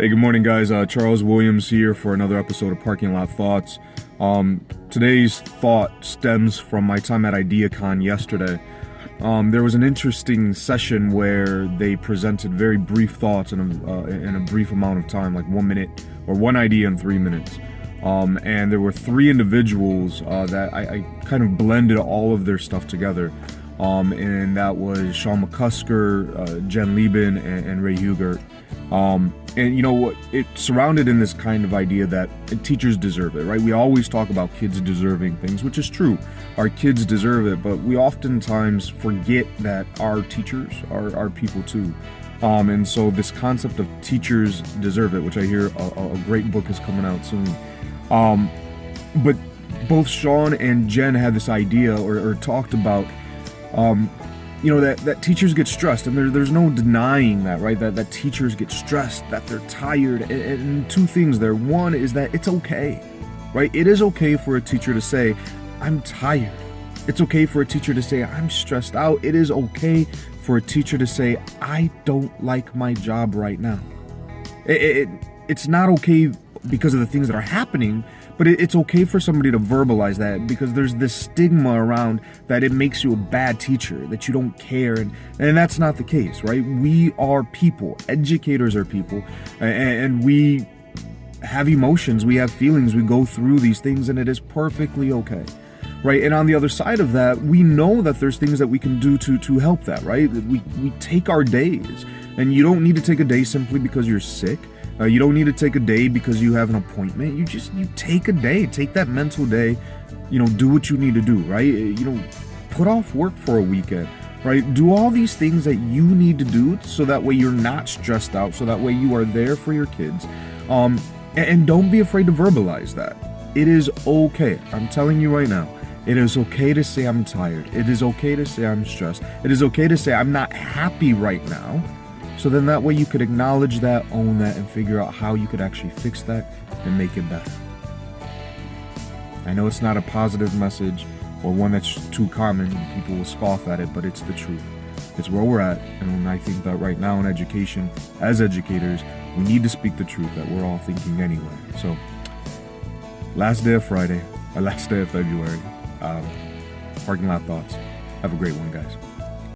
Hey, good morning, guys. Charles Williams here for another episode of Parking Lot Thoughts. Today's thought stems from my time at IdeaCon yesterday. There was an interesting session where they presented very brief thoughts in a brief amount of time, like 1 minute or one idea in 3 minutes. And there were three individuals that I kind of blended all of their stuff together. And that was Sean McCusker, Jen Lieben, and Ray Hugert. And you know what? It's surrounded in this kind of idea that teachers deserve it, right? We always talk about kids deserving things, which is true. Our kids deserve it, but we oftentimes forget that our teachers are people too. And so this concept of teachers deserve it, which I hear a great book is coming out soon. But both Sean and Jen had this idea or talked about that teachers get stressed, and there's no denying that, right? That teachers get stressed, that they're tired, and two things there. One is that it's okay, right? It is okay for a teacher to say, I'm tired. It's okay for a teacher to say, I'm stressed out. It is okay for a teacher to say, I don't like my job right now. It's not okay because of the things that are happening, but it's okay for somebody to verbalize that, because there's this stigma around that it makes you a bad teacher, that you don't care, and that's not the case, right? We are people. Educators are people, and we have emotions, we have feelings, we go through these things, and it is perfectly okay, right? And on the other side of that, we know that there's things that we can do to help that, right? We take our days, and you don't need to take a day simply because you're sick. You don't need to take a day because you have an appointment. You take a day, take that mental day, do what you need to do, right? Put off work for a weekend, right? Do all these things that you need to do so that way you're not stressed out, so that way you are there for your kids. And don't be afraid to verbalize that. It is okay. I'm telling you right now, it is okay to say I'm tired. It is okay to say I'm stressed. It is okay to say I'm not happy right now. So then that way you could acknowledge that, own that, and figure out how you could actually fix that and make it better. I know it's not a positive message or one that's too common. People will scoff at it, but it's the truth. It's where we're at. And I think that right now in education, as educators, we need to speak the truth that we're all thinking anyway. So last day of February, Parking Lot Thoughts. Have a great one, guys.